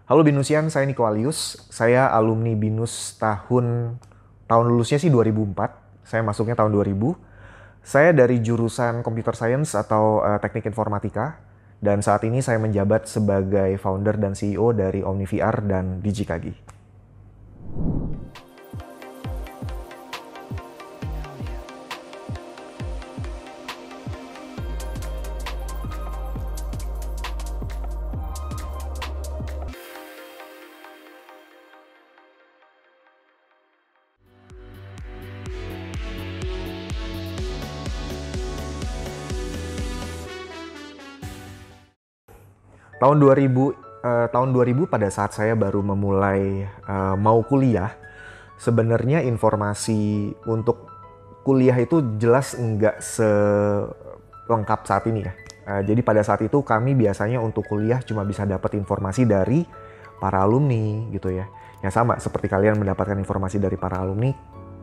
Halo Binusian, saya Niko Alius. Saya alumni Binus tahun lulusnya sih 2004. Saya masuknya tahun 2000. Saya dari jurusan Computer Science atau Teknik Informatika. Dan saat ini saya menjabat sebagai founder dan CEO dari OmniVR dan DigiKagi. Tahun 2000 pada saat saya baru memulai mau kuliah, sebenarnya informasi untuk kuliah itu jelas nggak selengkap saat ini ya. Jadi pada saat itu kami biasanya untuk kuliah cuma bisa dapat informasi dari para alumni gitu ya. Ya sama seperti kalian mendapatkan informasi dari para alumni,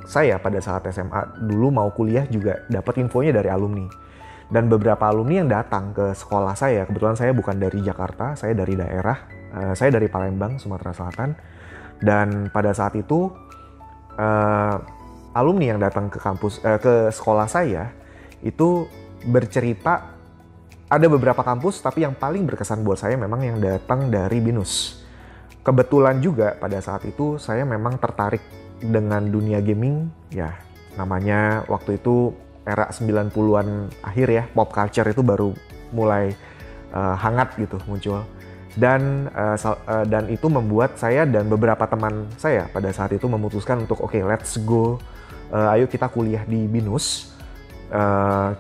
saya pada saat SMA dulu mau kuliah juga dapat infonya dari alumni. Dan beberapa alumni yang datang ke sekolah saya, kebetulan saya bukan dari Jakarta, saya dari daerah, saya dari Palembang, Sumatera Selatan. Dan pada saat itu alumni yang datang ke sekolah saya itu bercerita ada beberapa kampus, tapi yang paling berkesan buat saya memang yang datang dari Binus. Kebetulan juga pada saat itu saya memang tertarik dengan dunia gaming, ya namanya waktu itu era 90-an akhir ya, pop culture itu baru mulai hangat gitu muncul. Dan itu membuat saya dan beberapa teman saya pada saat itu memutuskan untuk oke, let's go, ayo kita kuliah di Binus.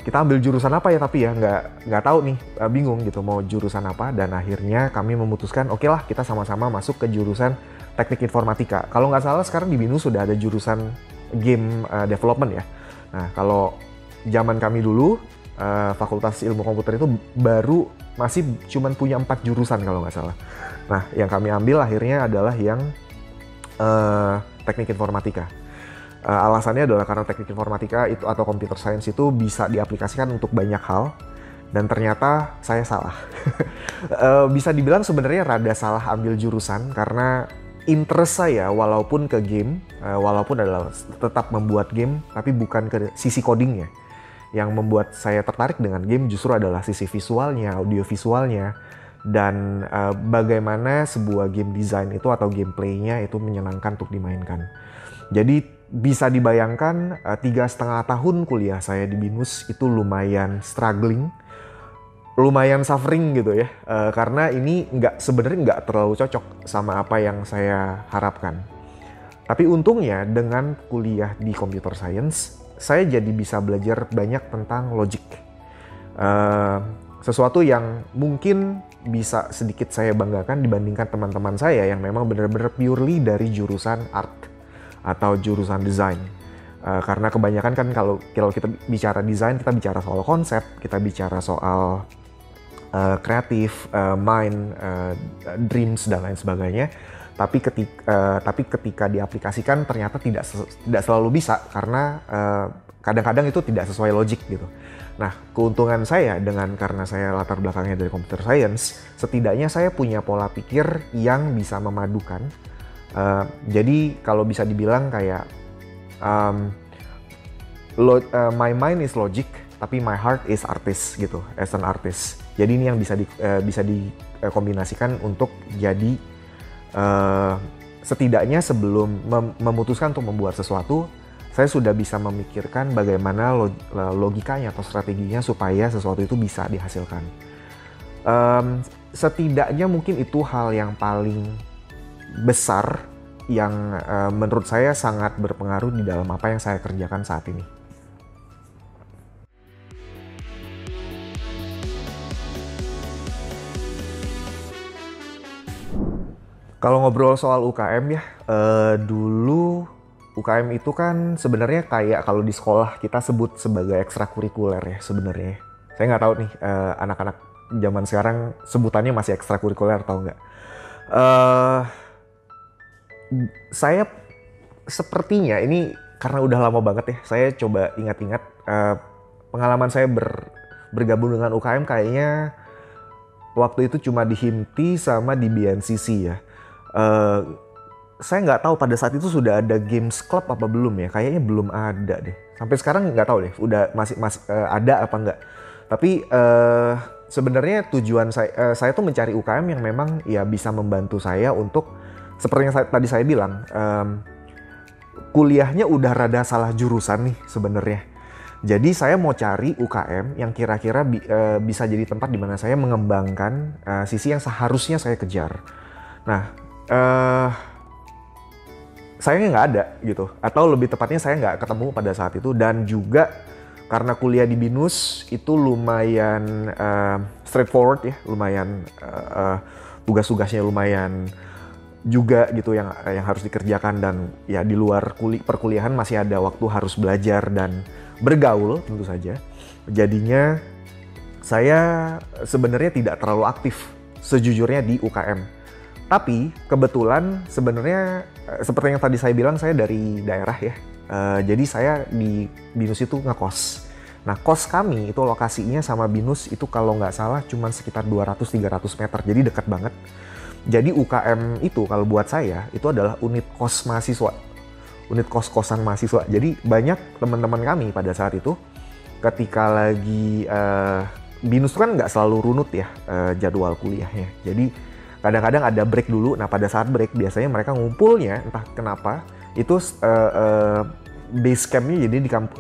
Kita ambil jurusan apa ya, tapi ya nggak tahu nih, bingung gitu mau jurusan apa. Dan akhirnya kami memutuskan oke lah kita sama-sama masuk ke jurusan Teknik Informatika. Kalau nggak salah sekarang di Binus sudah ada jurusan game development ya. Nah kalau zaman kami dulu, Fakultas Ilmu Komputer itu baru masih cuman punya 4 jurusan kalau nggak salah. Nah, yang kami ambil akhirnya adalah yang Teknik Informatika. Alasannya adalah karena Teknik Informatika itu atau Computer Science itu bisa diaplikasikan untuk banyak hal, dan ternyata saya salah. Bisa dibilang sebenarnya rada salah ambil jurusan karena interest saya walaupun ke game, walaupun adalah tetap membuat game, tapi bukan ke sisi codingnya. Yang membuat saya tertarik dengan game justru adalah sisi visualnya, audio visualnya, dan bagaimana sebuah game design itu atau gameplaynya itu menyenangkan untuk dimainkan. Jadi bisa dibayangkan 3,5 tahun kuliah saya di Binus itu lumayan struggling, lumayan suffering gitu ya, karena ini sebenarnya nggak terlalu cocok sama apa yang saya harapkan. Tapi untungnya dengan kuliah di Computer Science, saya jadi bisa belajar banyak tentang logic. Sesuatu yang mungkin bisa sedikit saya banggakan dibandingkan teman-teman saya yang memang benar-benar purely dari jurusan art atau jurusan desain. Karena kebanyakan kan kalau kita bicara desain, kita bicara soal konsep, kita bicara soal kreatif, mind, dreams, dan lain sebagainya. Tapi ketika diaplikasikan ternyata tidak selalu bisa karena kadang-kadang itu tidak sesuai logik gitu. Nah, keuntungan saya karena saya latar belakangnya dari computer science, setidaknya saya punya pola pikir yang bisa memadukan. Jadi kalau bisa dibilang kayak my mind is logic, tapi my heart is artist gitu, as an artist. Jadi ini yang bisa dikombinasikan untuk jadi setidaknya sebelum memutuskan untuk membuat sesuatu, saya sudah bisa memikirkan bagaimana logikanya atau strateginya supaya sesuatu itu bisa dihasilkan. Setidaknya mungkin itu hal yang paling besar yang menurut saya sangat berpengaruh di dalam apa yang saya kerjakan saat ini. Kalau ngobrol soal UKM ya, dulu UKM itu kan sebenarnya kayak kalau di sekolah kita sebut sebagai ekstrakurikuler ya sebenarnya. Saya nggak tahu nih anak-anak zaman sekarang sebutannya masih ekstrakurikuler atau nggak. Saya sepertinya ini karena udah lama banget ya, saya coba ingat-ingat pengalaman saya bergabung dengan UKM kayaknya waktu itu cuma di HIMTI sama di BNCC ya. Eh, saya nggak tahu pada saat itu sudah ada Games Club apa belum ya. Kayaknya belum ada deh. Sampai sekarang nggak tahu deh. Udah masih ada apa nggak. Tapi sebenarnya tujuan saya tuh mencari UKM yang memang ya bisa membantu saya untuk seperti yang tadi saya bilang. Kuliahnya udah rada salah jurusan nih sebenarnya. Jadi saya mau cari UKM yang kira-kira bisa jadi tempat di mana saya mengembangkan sisi yang seharusnya saya kejar. Nah, sayangnya nggak ada gitu. Atau lebih tepatnya saya nggak ketemu pada saat itu. Dan juga karena kuliah di BINUS itu lumayan straightforward ya, lumayan tugas-tugasnya lumayan juga gitu yang harus dikerjakan, dan ya di luar perkuliahan masih ada waktu harus belajar dan bergaul tentu saja. Jadinya saya sebenarnya tidak terlalu aktif sejujurnya di UKM. Tapi kebetulan sebenarnya seperti yang tadi saya bilang, saya dari daerah ya. Jadi saya di BINUS itu ngekos. Nah, kos kami itu lokasinya sama BINUS itu kalau nggak salah cuma sekitar 200-300 meter. Jadi dekat banget. Jadi UKM itu kalau buat saya itu adalah unit kos mahasiswa, unit kos-kosan mahasiswa. Jadi banyak teman-teman kami pada saat itu ketika lagi BINUS kan nggak selalu runut ya jadwal kuliahnya. Jadi kadang-kadang ada break dulu. Nah pada saat break biasanya mereka ngumpulnya entah kenapa itu base campnya jadi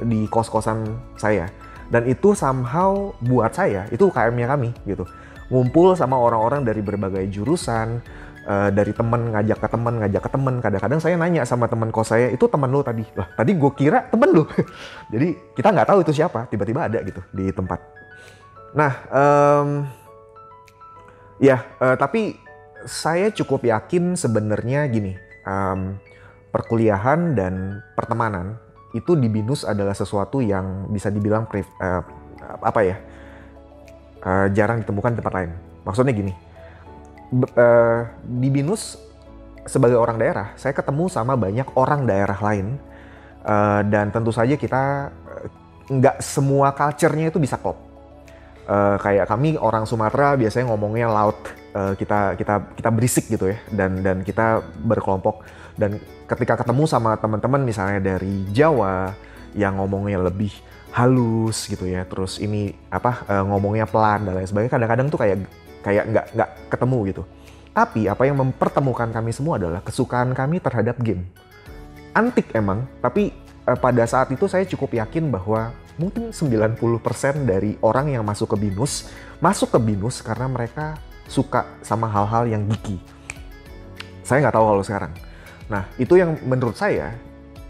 di kos-kosan saya. Dan itu somehow buat saya itu UKM-nya kami gitu. Ngumpul sama orang-orang dari berbagai jurusan, dari temen ngajak ke temen. Kadang-kadang saya nanya sama temen kos saya, itu temen lo tadi? Lah tadi gue kira temen lo. Jadi kita nggak tahu itu siapa, tiba-tiba ada gitu di tempat. Nah, tapi saya cukup yakin sebenarnya gini, perkuliahan dan pertemanan itu di BINUS adalah sesuatu yang bisa dibilang jarang ditemukan di tempat lain. Maksudnya gini, di BINUS sebagai orang daerah, saya ketemu sama banyak orang daerah lain, dan tentu saja kita nggak semua culture-nya itu bisa klop. Kayak kami orang Sumatera biasanya ngomongnya loud, kita berisik gitu ya, dan kita berkelompok. Dan ketika ketemu sama teman-teman misalnya dari Jawa yang ngomongnya lebih halus gitu ya, terus ini ngomongnya pelan dan lain sebagainya, kadang-kadang tuh kayak nggak ketemu gitu. Tapi apa yang mempertemukan kami semua adalah kesukaan kami terhadap game. Antik emang, tapi pada saat itu saya cukup yakin bahwa mungkin 90% dari orang yang masuk ke BINUS karena mereka suka sama hal-hal yang geeky. Saya nggak tahu kalau sekarang. Nah, itu yang menurut saya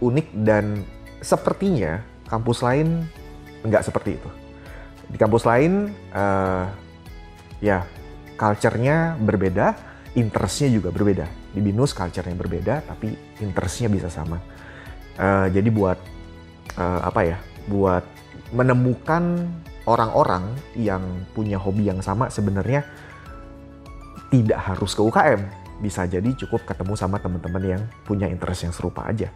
unik, dan sepertinya kampus lain nggak seperti itu. Di kampus lain, culture-nya berbeda, interest-nya juga berbeda. Di BINUS culture-nya berbeda, tapi interest-nya bisa sama. Jadi buat menemukan orang-orang yang punya hobi yang sama sebenarnya tidak harus ke UKM. Bisa jadi cukup ketemu sama teman-teman yang punya interest yang serupa aja.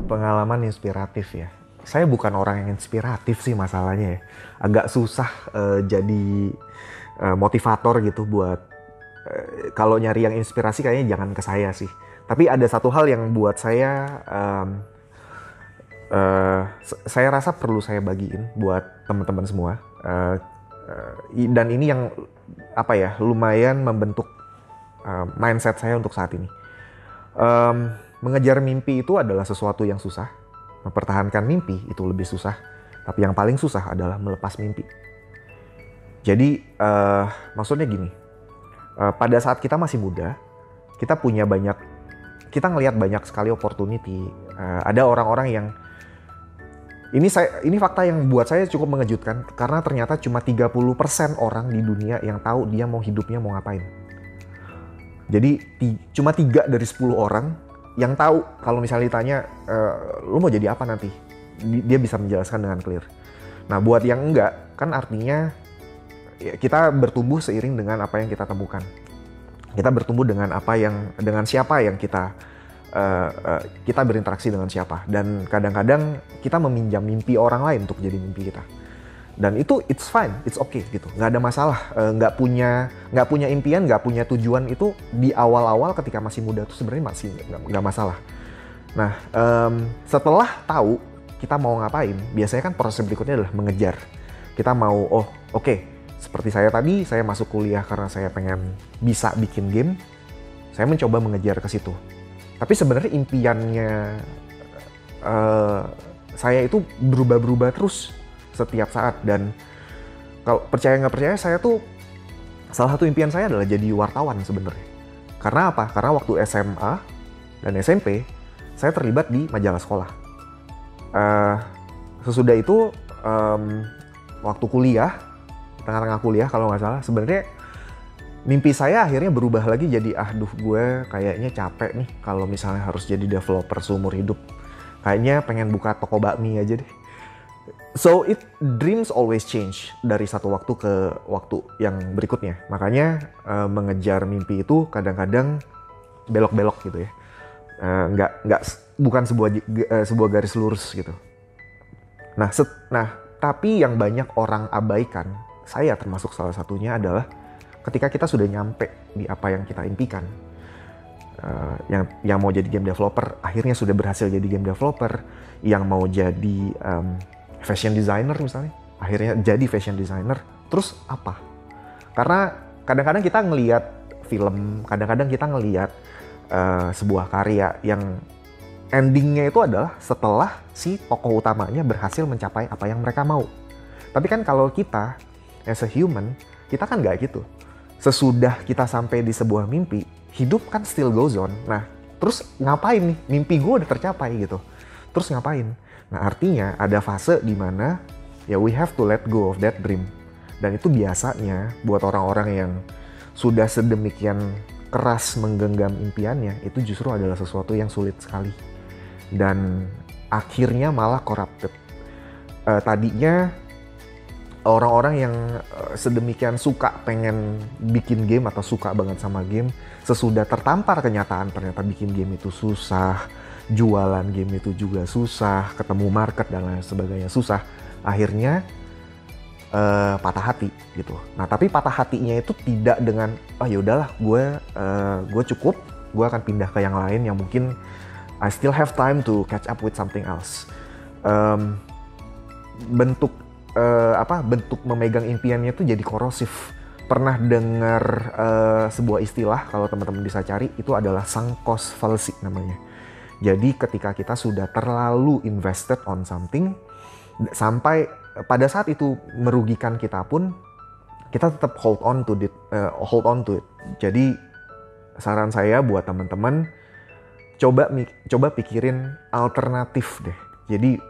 Pengalaman inspiratif ya. Saya bukan orang yang inspiratif sih masalahnya ya. Agak susah jadi motivator gitu buat kalau nyari yang inspirasi kayaknya jangan ke saya sih. Tapi ada satu hal yang buat saya rasa perlu saya bagiin buat teman-teman semua. Dan ini yang lumayan membentuk mindset saya untuk saat ini. Mengejar mimpi itu adalah sesuatu yang susah. Mempertahankan mimpi itu lebih susah. Tapi yang paling susah adalah melepas mimpi. Jadi maksudnya gini, pada saat kita masih muda, kita ngelihat banyak sekali opportunity. Ada orang-orang yang ini fakta yang buat saya cukup mengejutkan, karena ternyata cuma 30% orang di dunia yang tahu dia mau hidupnya mau ngapain. Jadi cuma 3 dari 10 orang yang tahu kalau misalnya ditanya, lu mau jadi apa nanti? Dia bisa menjelaskan dengan clear. Nah buat yang enggak, kan artinya kita bertumbuh seiring dengan apa yang kita temukan. Kita bertumbuh dengan siapa yang kita kita berinteraksi dengan siapa. Dan kadang-kadang kita meminjam mimpi orang lain untuk jadi mimpi kita. Dan itu it's fine, it's okay gitu, nggak ada masalah. Nggak punya impian, nggak punya tujuan itu di awal-awal ketika masih muda tuh sebenarnya masih nggak masalah. Nah, setelah tahu kita mau ngapain, biasanya kan proses berikutnya adalah mengejar. Kita mau, oke, seperti saya tadi, saya masuk kuliah karena saya pengen bisa bikin game, saya mencoba mengejar ke situ. Tapi sebenarnya impiannya saya itu berubah-berubah terus setiap saat. Dan kalau percaya nggak percaya, saya tuh salah satu impian saya adalah jadi wartawan sebenarnya. Karena apa? Karena waktu SMA dan SMP saya terlibat di majalah sekolah. Sesudah itu waktu kuliah, tengah-tengah kuliah kalau nggak salah, sebenarnya mimpi saya akhirnya berubah lagi jadi gue kayaknya capek nih kalau misalnya harus jadi developer seumur hidup. Kayaknya pengen buka toko bakmi aja deh. So dreams always change dari satu waktu ke waktu yang berikutnya. Makanya mengejar mimpi itu kadang-kadang belok-belok gitu ya. Bukan sebuah garis lurus gitu. Nah, tapi yang banyak orang abaikan, saya termasuk salah satunya, adalah ketika kita sudah nyampe di apa yang kita impikan. Yang mau jadi game developer akhirnya sudah berhasil jadi game developer. Yang mau jadi fashion designer misalnya, akhirnya jadi fashion designer. Terus apa? Karena kadang-kadang kita ngelihat film, kadang-kadang kita ngelihat sebuah karya yang endingnya itu adalah setelah si tokoh utamanya berhasil mencapai apa yang mereka mau. Tapi kan kalau kita as a human, kita kan nggak gitu. Sesudah kita sampai di sebuah mimpi, hidup kan still goes on. Nah, terus ngapain nih? Mimpi gue udah tercapai gitu. Terus ngapain? Nah, artinya ada fase di mana ya we have to let go of that dream. Dan itu biasanya buat orang-orang yang sudah sedemikian keras menggenggam impiannya, itu justru adalah sesuatu yang sulit sekali. Dan akhirnya malah corrupted. Tadinya orang-orang yang sedemikian suka pengen bikin game atau suka banget sama game, sesudah tertampar kenyataan ternyata bikin game itu susah, jualan game itu juga susah, ketemu market dan lain sebagainya susah, akhirnya patah hati gitu. Nah, tapi patah hatinya itu tidak dengan yaudahlah gue cukup, gue akan pindah ke yang lain yang mungkin I still have time to catch up with something else. Bentuk memegang impiannya itu jadi korosif. Pernah dengar sebuah istilah, kalau teman-teman bisa cari, itu adalah sunk cost fallacy namanya. Jadi ketika kita sudah terlalu invested on something, sampai pada saat itu merugikan kita pun, kita tetap hold on to it. Jadi saran saya buat teman-teman, coba pikirin alternatif deh. Jadi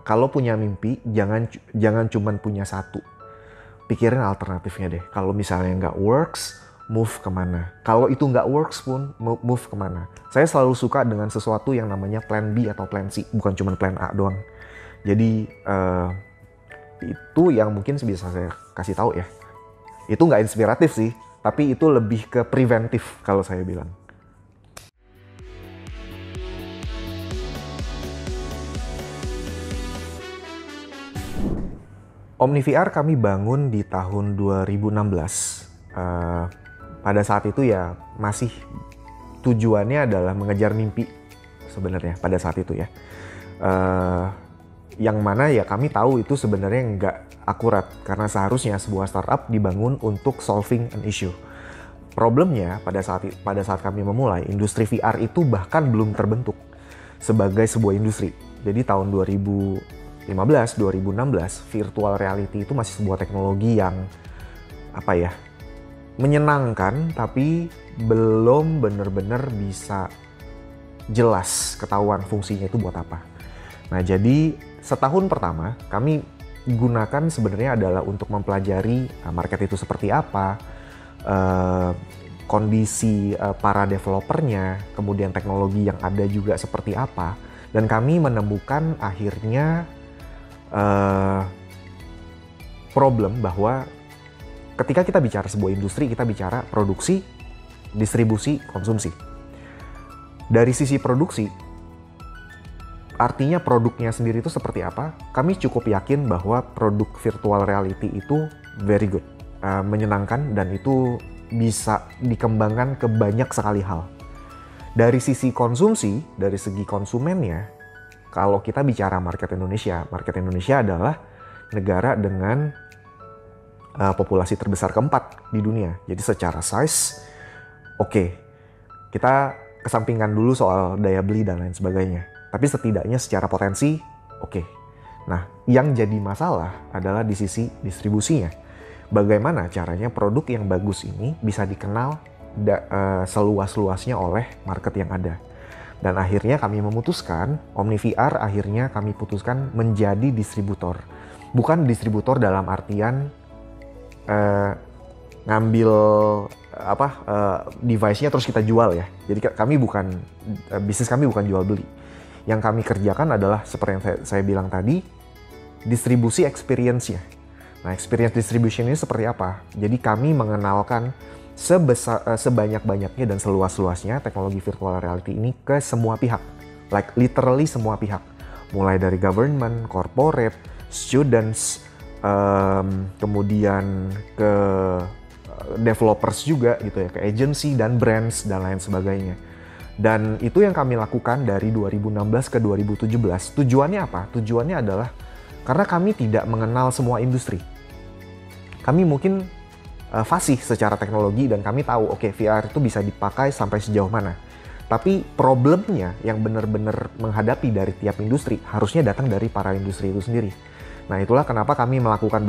kalau punya mimpi, jangan cuma punya satu. Pikirin alternatifnya deh. Kalau misalnya nggak works, move kemana. Kalau itu nggak works pun, move kemana. Saya selalu suka dengan sesuatu yang namanya plan B atau plan C, bukan cuma plan A doang. Jadi itu yang mungkin bisa saya kasih tahu ya. Itu nggak inspiratif sih, tapi itu lebih ke preventif kalau saya bilang. OmniVR kami bangun di tahun 2016. Pada saat itu ya masih tujuannya adalah mengejar mimpi sebenarnya pada saat itu ya. Yang mana ya kami tahu itu sebenarnya nggak akurat karena seharusnya sebuah startup dibangun untuk solving an issue. Problemnya pada saat kami memulai, industri VR itu bahkan belum terbentuk sebagai sebuah industri. Jadi tahun 2016, virtual reality itu masih sebuah teknologi yang menyenangkan, tapi belum benar-benar bisa jelas ketahuan fungsinya itu buat apa. Nah, jadi setahun pertama kami gunakan sebenarnya adalah untuk mempelajari market itu seperti apa, kondisi para developernya, kemudian teknologi yang ada juga seperti apa, dan kami menemukan akhirnya problem bahwa ketika kita bicara sebuah industri, kita bicara produksi, distribusi, konsumsi. Dari sisi produksi, artinya produknya sendiri itu seperti apa, kami cukup yakin bahwa produk virtual reality itu very good, menyenangkan, dan itu bisa dikembangkan ke banyak sekali hal. Dari sisi konsumsi, dari segi konsumennya, kalau kita bicara market Indonesia adalah negara dengan populasi terbesar keempat di dunia. Jadi secara size, oke, kita kesampingkan dulu soal daya beli dan lain sebagainya. Tapi setidaknya secara potensi, oke. Nah, yang jadi masalah adalah di sisi distribusinya. Bagaimana caranya produk yang bagus ini bisa dikenal seluas-luasnya oleh market yang ada. Dan akhirnya kami memutuskan, OmniVR akhirnya kami putuskan menjadi distributor. Bukan distributor dalam artian ngambil device-nya terus kita jual ya. Jadi bisnis kami bukan jual beli. Yang kami kerjakan adalah seperti yang saya bilang tadi, distribusi experience-nya. Nah, experience distribution ini seperti apa? Jadi kami mengenalkan sebanyak-banyaknya dan seluas-luasnya teknologi virtual reality ini ke semua pihak. Like literally semua pihak. Mulai dari government, corporate, students, kemudian ke developers juga gitu ya, ke agency dan brands dan lain sebagainya. Dan itu yang kami lakukan dari 2016 ke 2017. Tujuannya apa? Tujuannya adalah karena kami tidak mengenal semua industri. Kami mungkin fasih secara teknologi dan kami tahu oke, VR itu bisa dipakai sampai sejauh mana. Tapi problemnya yang benar-benar menghadapi dari tiap industri harusnya datang dari para industri itu sendiri. Nah, itulah kenapa kami melakukan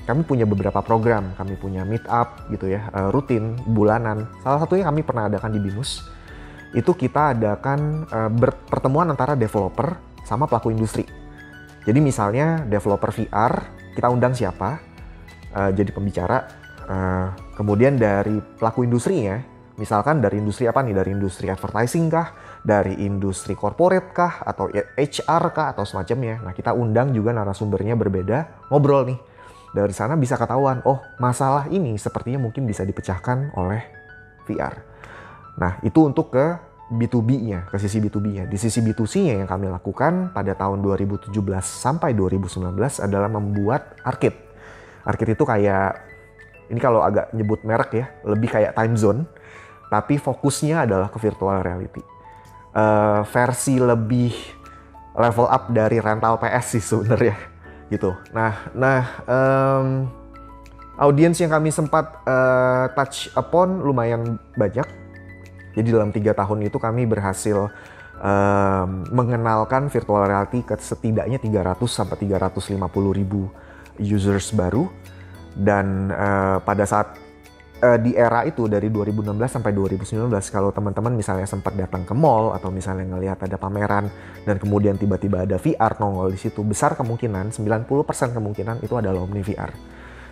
kami punya beberapa program, kami punya meet up gitu ya, rutin, bulanan. Salah satunya kami pernah adakan di BINUS. Itu kita adakan pertemuan antara developer sama pelaku industri. Jadi misalnya developer VR, kita undang siapa jadi pembicara. Kemudian dari pelaku industrinya, misalkan dari industri apa nih? Dari industri advertising kah? Dari industri corporate kah? Atau HR kah? Atau semacamnya. Nah, kita undang juga narasumbernya berbeda, ngobrol nih. Dari sana bisa ketahuan, oh masalah ini sepertinya mungkin bisa dipecahkan oleh VR. Nah, itu untuk ke B2B-nya, ke sisi B2B-nya. Di sisi B2C-nya yang kami lakukan pada tahun 2017 sampai 2019 adalah membuat arcade. Arcade itu kayak, ini kalau agak nyebut merek ya, lebih kayak time zone, tapi fokusnya adalah ke virtual reality. Versi lebih level up dari rental PS sih sebenarnya, gitu. Audiens yang kami sempat touch upon lumayan banyak. Jadi dalam 3 tahun itu kami berhasil mengenalkan virtual reality ke setidaknya 300 sampai 350 ribu users baru. Dan pada saat di era itu dari 2016 sampai 2019, kalau teman-teman misalnya sempat datang ke mall atau misalnya ngelihat ada pameran dan kemudian tiba-tiba ada VR nongol di situ, besar kemungkinan 90% kemungkinan itu adalah OmniVR.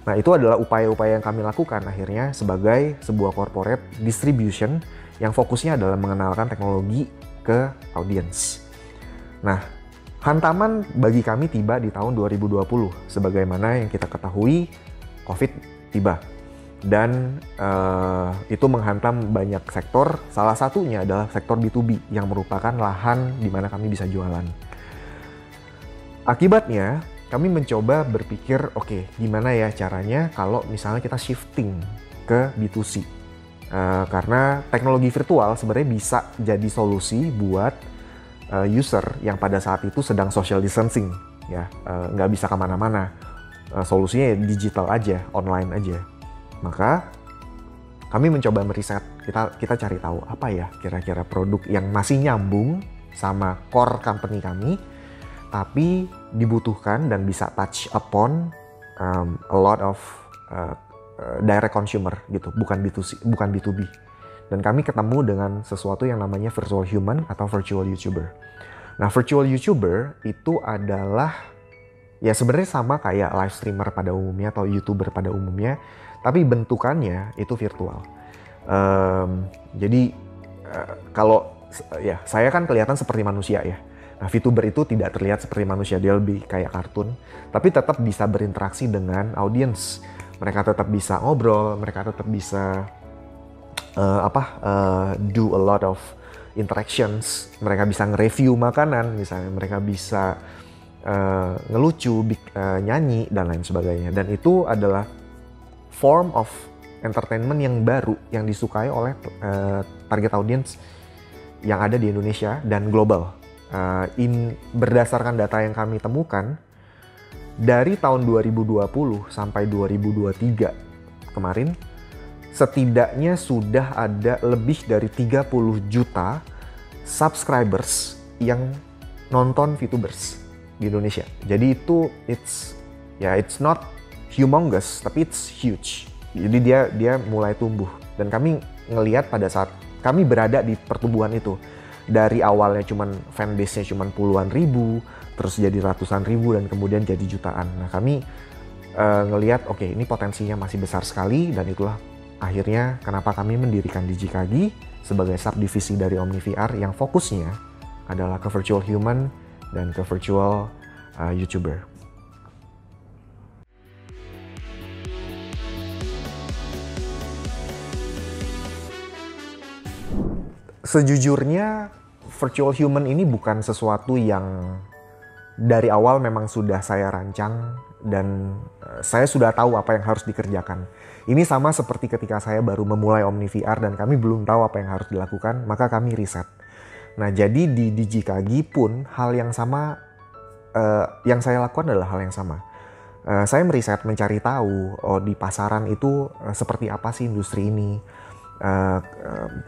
Nah, itu adalah upaya-upaya yang kami lakukan akhirnya sebagai sebuah corporate distribution yang fokusnya adalah mengenalkan teknologi ke audiens. Nah, hantaman bagi kami tiba di tahun 2020 sebagaimana yang kita ketahui, COVID tiba dan itu menghantam banyak sektor. Salah satunya adalah sektor B2B yang merupakan lahan di mana kami bisa jualan. Akibatnya kami mencoba berpikir, oke, gimana ya caranya kalau misalnya kita shifting ke B2C. Karena teknologi virtual sebenarnya bisa jadi solusi buat user yang pada saat itu sedang social distancing, ya, nggak bisa kemana-mana. Solusinya ya digital aja, online aja. Maka kami mencoba meriset, kita cari tahu apa ya kira-kira produk yang masih nyambung sama core company kami, tapi dibutuhkan dan bisa touch upon a lot of direct consumer gitu, bukan B2C, bukan B2B. Dan kami ketemu dengan sesuatu yang namanya virtual human atau virtual YouTuber. Nah, virtual YouTuber itu adalah ya sebenarnya sama kayak live streamer pada umumnya atau YouTuber pada umumnya, tapi bentukannya itu virtual. Jadi kalau ya saya kan kelihatan seperti manusia ya. Nah, VTuber itu tidak terlihat seperti manusia, dia lebih kayak kartun, tapi tetap bisa berinteraksi dengan audiens. Mereka tetap bisa ngobrol, mereka tetap bisa do a lot of interactions, mereka bisa nge-review makanan, misalnya mereka bisa ngelucu, nyanyi, dan lain sebagainya. Dan itu adalah form of entertainment yang baru, yang disukai oleh target audience yang ada di Indonesia dan global. Berdasarkan data yang kami temukan, dari tahun 2020 sampai 2023 kemarin, setidaknya sudah ada lebih dari 30 juta subscribers yang nonton VTubers di Indonesia. Jadi itu it's not humongous, tapi it's huge. Jadi dia mulai tumbuh, dan kami ngelihat pada saat kami berada di pertumbuhan itu, dari awalnya cuman fanbase-nya cuman puluhan ribu, terus jadi ratusan ribu, dan kemudian jadi jutaan. Nah, kami ngelihat oke, ini potensinya masih besar sekali, dan itulah akhirnya kenapa kami mendirikan Digikagi sebagai subdivisi dari OmniVR yang fokusnya adalah ke virtual human dan ke virtual YouTuber. Sejujurnya virtual human ini bukan sesuatu yang dari awal memang sudah saya rancang dan saya sudah tahu apa yang harus dikerjakan. Ini sama seperti ketika saya baru memulai OmniVR dan kami belum tahu apa yang harus dilakukan, maka kami riset. Nah, jadi di Digikagi pun hal yang sama, yang saya lakukan adalah hal yang sama. Saya meriset, mencari tahu di pasaran itu seperti apa sih industri ini,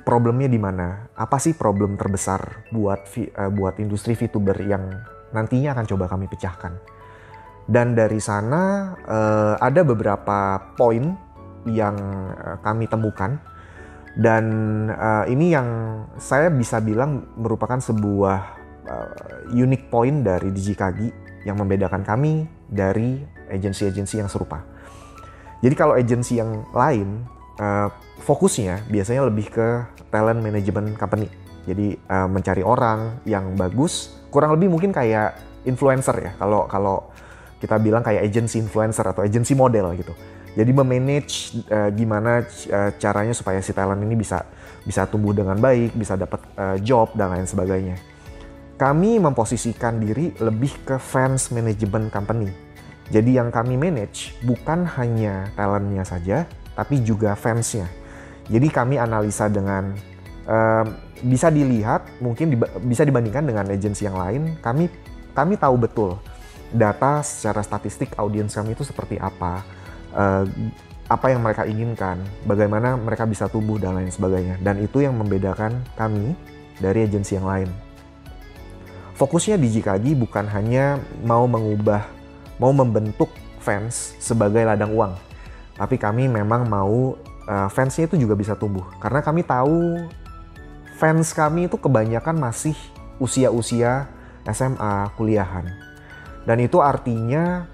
problemnya di mana, apa sih problem terbesar buat industri VTuber yang nantinya akan coba kami pecahkan. Dan dari sana ada beberapa poin yang kami temukan, dan ini yang saya bisa bilang merupakan sebuah unique point dari Digikagi yang membedakan kami dari agensi-agensi yang serupa. Jadi kalau agensi yang lain fokusnya biasanya lebih ke talent management company. Jadi mencari orang yang bagus, kurang lebih mungkin kayak influencer ya. Kalau kita bilang kayak agency influencer atau agency model gitu. Jadi memanage gimana caranya supaya si talent ini bisa tumbuh dengan baik, bisa dapat job dan lain sebagainya. Kami memposisikan diri lebih ke fans management company. Jadi yang kami manage bukan hanya talentnya saja, tapi juga fansnya. Jadi kami analisa dengan bisa dilihat, mungkin bisa dibandingkan dengan agensi yang lain. Kami tahu betul data secara statistik audiens kami itu seperti apa yang mereka inginkan, bagaimana mereka bisa tumbuh dan lain sebagainya. Dan itu yang membedakan kami dari agensi yang lain. Fokusnya Digikagi bukan hanya mau membentuk fans sebagai ladang uang, tapi kami memang mau fansnya itu juga bisa tumbuh. Karena kami tahu fans kami itu kebanyakan masih usia-usia SMA, kuliahan. Dan itu artinya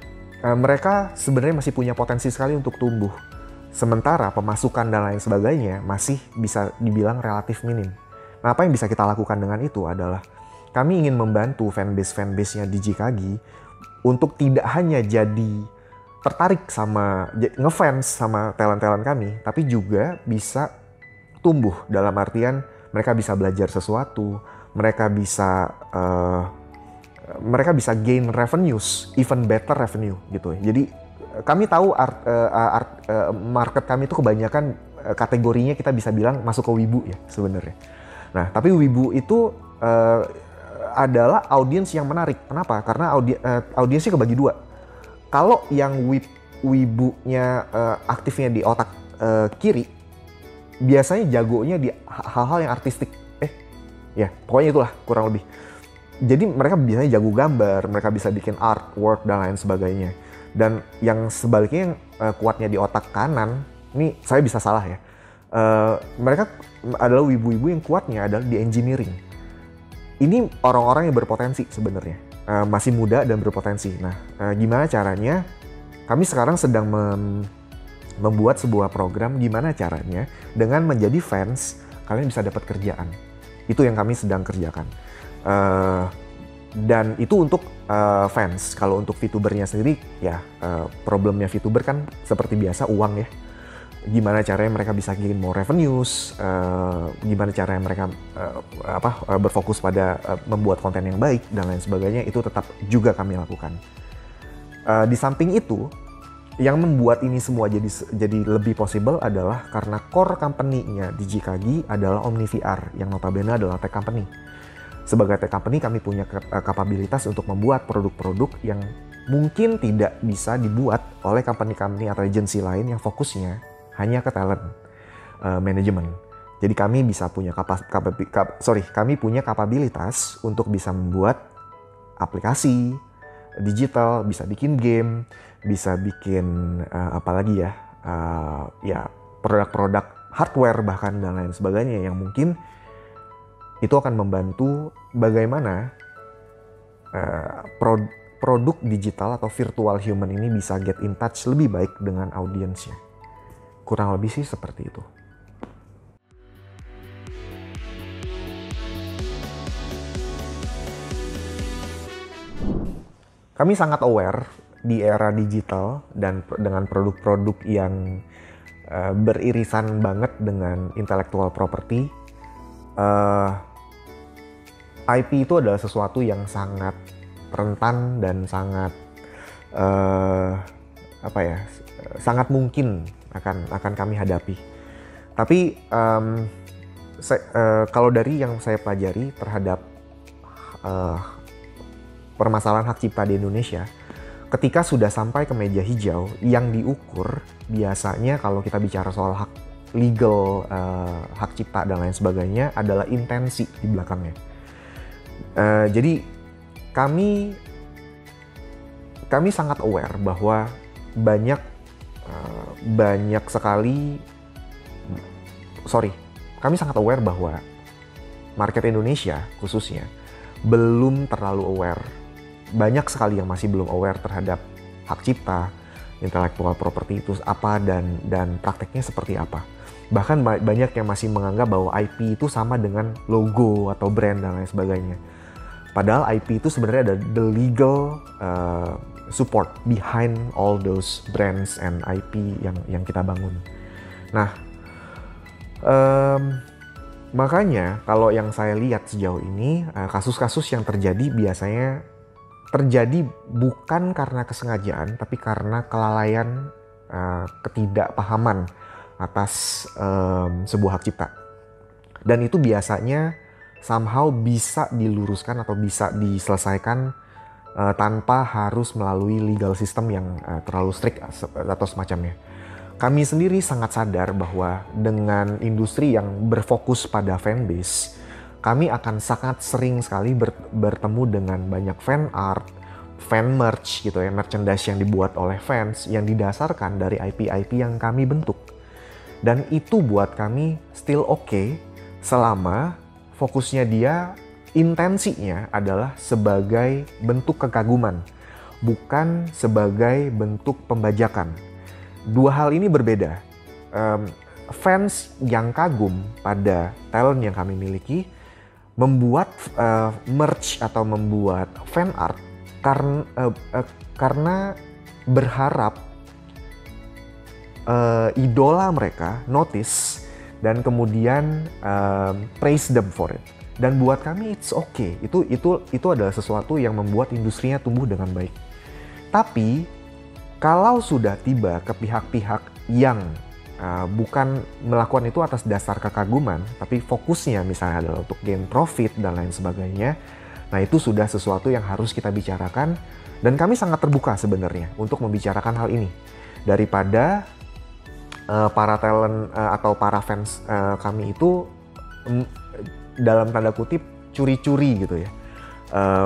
mereka sebenarnya masih punya potensi sekali untuk tumbuh. Sementara pemasukan dan lain sebagainya masih bisa dibilang relatif minim. Nah, apa yang bisa kita lakukan dengan itu adalah kami ingin membantu fanbase-nya Digikagi untuk tidak hanya jadi tertarik sama, ngefans sama talent-talent kami, tapi juga bisa tumbuh dalam artian mereka bisa belajar sesuatu, mereka bisa gain revenues, even better revenue gitu. Jadi kami tahu market kami itu kebanyakan kategorinya kita bisa bilang masuk ke wibu ya sebenarnya. Nah, tapi wibu itu adalah audiens yang menarik. Kenapa? Karena audiensnya kebagi dua. Kalau yang wibunya aktifnya di otak kiri, biasanya jagonya di hal-hal yang artistik. Ya, pokoknya itulah kurang lebih. Jadi mereka biasanya jago gambar, mereka bisa bikin artwork dan lain sebagainya. Dan yang sebaliknya yang kuatnya di otak kanan, ini saya bisa salah ya. Mereka adalah wibu-wibu yang kuatnya adalah di engineering. Ini orang-orang yang berpotensi sebenarnya, masih muda dan berpotensi. Nah, gimana caranya? Kami sekarang sedang membuat sebuah program gimana caranya dengan menjadi fans kalian bisa dapat kerjaan. Itu yang kami sedang kerjakan. Dan itu untuk fans. Kalau untuk VTubernya sendiri ya problemnya VTuber kan seperti biasa uang ya. gimana caranya mereka bisa gain more revenues, gimana caranya mereka berfokus pada membuat konten yang baik dan lain sebagainya, itu tetap juga kami lakukan. Di samping itu, yang membuat ini semua jadi lebih possible adalah karena core company-nya DigiKagi adalah OmniVR, yang notabene adalah tech company. Sebagai tech company, kami punya kapabilitas untuk membuat produk-produk yang mungkin tidak bisa dibuat oleh company-company atau agensi lain yang fokusnya hanya ke talent management. Jadi kami bisa punya kami punya kapabilitas untuk bisa membuat aplikasi digital, bisa bikin game, bisa bikin produk-produk hardware bahkan dan lain sebagainya, yang mungkin itu akan membantu bagaimana produk digital atau virtual human ini bisa get in touch lebih baik dengan audiensnya. Kurang lebih sih seperti itu. Kami sangat aware di era digital dan dengan produk-produk yang beririsan banget dengan intellectual property. IP itu adalah sesuatu yang sangat rentan dan sangat sangat mungkin akan kami hadapi. Tapi kalau dari yang saya pelajari terhadap permasalahan hak cipta di Indonesia, ketika sudah sampai ke meja hijau, yang diukur biasanya kalau kita bicara soal hak legal, hak cipta dan lain sebagainya adalah intensi di belakangnya. Jadi kami sangat aware bahwa kami sangat aware bahwa market Indonesia khususnya belum terlalu aware. Banyak sekali yang masih belum aware terhadap hak cipta, intellectual property itu apa dan prakteknya seperti apa. Bahkan banyak yang masih menganggap bahwa IP itu sama dengan logo atau brand dan lain sebagainya. Padahal IP itu sebenarnya ada the legal support behind all those brands and IP yang kita bangun. Nah, makanya kalau yang saya lihat sejauh ini, kasus-kasus yang terjadi biasanya terjadi bukan karena kesengajaan, tapi karena kelalaian, ketidakpahaman atas sebuah hak cipta. Dan itu biasanya somehow bisa diluruskan atau bisa diselesaikan tanpa harus melalui legal system yang terlalu strict atau semacamnya. Kami sendiri sangat sadar bahwa dengan industri yang berfokus pada fanbase, kami akan sangat sering sekali bertemu dengan banyak fan art, fan merch gitu ya, merchandise yang dibuat oleh fans yang didasarkan dari IP-IP yang kami bentuk. Dan itu buat kami still okay selama fokusnya dia, intensinya adalah sebagai bentuk kekaguman, bukan sebagai bentuk pembajakan. Dua hal ini berbeda. Fans yang kagum pada talent yang kami miliki membuat merch atau membuat fan art karena berharap idola mereka notice dan kemudian praise them for it. Dan buat kami it's okay. Itu adalah sesuatu yang membuat industrinya tumbuh dengan baik. Tapi kalau sudah tiba ke pihak-pihak yang bukan melakukan itu atas dasar kekaguman, tapi fokusnya misalnya adalah untuk gain profit dan lain sebagainya, nah itu sudah sesuatu yang harus kita bicarakan, dan kami sangat terbuka sebenarnya untuk membicarakan hal ini. Daripada para talent atau para fans kami itu dalam tanda kutip curi-curi gitu ya.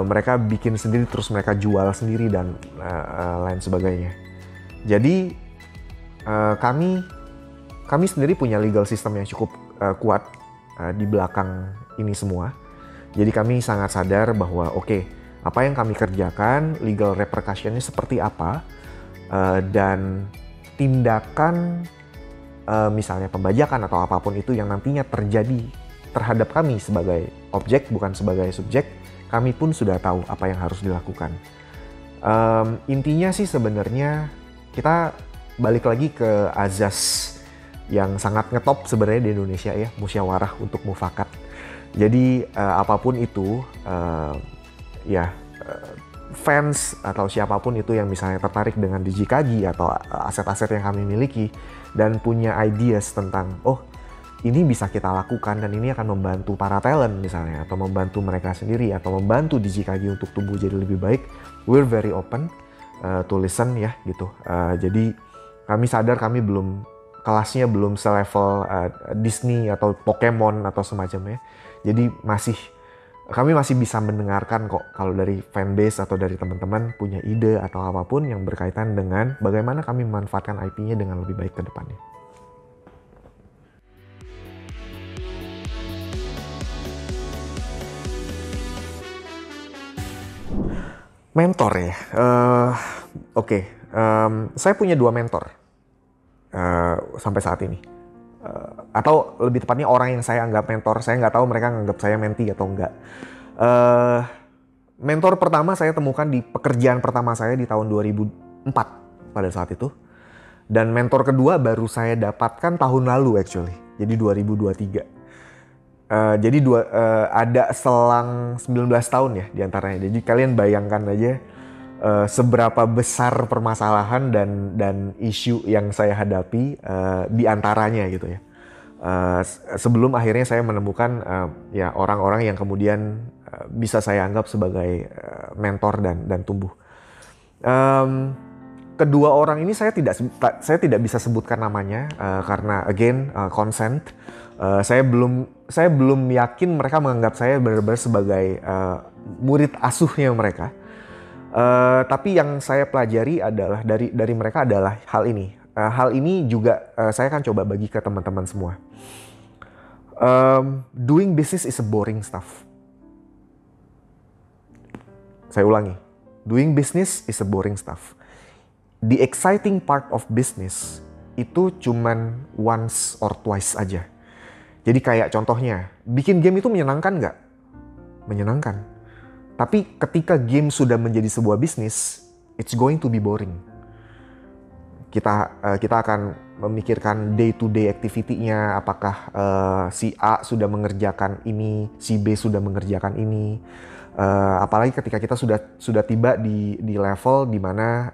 Mereka bikin sendiri terus mereka jual sendiri dan lain sebagainya. Jadi kami sendiri punya legal system yang cukup kuat di belakang ini semua. Jadi kami sangat sadar bahwa apa yang kami kerjakan, legal repercussion-nya seperti apa, dan tindakan misalnya pembajakan atau apapun itu yang nantinya terjadi terhadap kami sebagai objek bukan sebagai subjek, kami pun sudah tahu apa yang harus dilakukan. Intinya sih sebenarnya kita balik lagi ke azas yang sangat ngetop sebenarnya di Indonesia ya, musyawarah untuk mufakat. Jadi apapun itu, ya fans atau siapapun itu yang misalnya tertarik dengan Dijikagi atau aset-aset yang kami miliki dan punya ideas tentang, oh ini bisa kita lakukan dan ini akan membantu para talent misalnya, atau membantu mereka sendiri, atau membantu Dijikagi untuk tumbuh jadi lebih baik, we're very open to listen ya gitu. Jadi kami sadar kami kelasnya belum selevel Disney atau Pokemon atau semacamnya. Jadi kami masih bisa mendengarkan kok kalau dari fanbase atau dari teman-teman punya ide atau apapun yang berkaitan dengan bagaimana kami memanfaatkan IP-nya dengan lebih baik ke depannya. Mentor ya, oke. Saya punya 2 mentor sampai saat ini. Atau lebih tepatnya orang yang saya anggap mentor. Saya nggak tahu mereka nganggap saya mentee atau enggak. Mentor pertama saya temukan di pekerjaan pertama saya di tahun 2004 pada saat itu. Dan mentor kedua baru saya dapatkan tahun lalu actually. Jadi 2023. Jadi ada selang 19 tahun ya diantaranya. Jadi kalian bayangkan aja seberapa besar permasalahan dan isu yang saya hadapi di antaranya gitu ya. Sebelum akhirnya saya menemukan ya orang-orang yang kemudian bisa saya anggap sebagai mentor dan tumbuh. Kedua orang ini saya tidak bisa sebutkan namanya karena again consent. Saya belum yakin mereka menganggap saya benar-benar sebagai murid asuhnya mereka. Tapi yang saya pelajari adalah dari mereka adalah hal ini. Hal ini juga saya akan coba bagi ke teman-teman semua. Doing business is a boring stuff. Saya ulangi. Doing business is a boring stuff. The exciting part of business itu cuman once or twice aja. Jadi kayak contohnya, bikin game itu menyenangkan nggak? Menyenangkan. Tapi ketika game sudah menjadi sebuah bisnis, it's going to be boring. Kita akan memikirkan day-to-day activity-nya, apakah si A sudah mengerjakan ini, si B sudah mengerjakan ini. Apalagi ketika kita sudah tiba di level di mana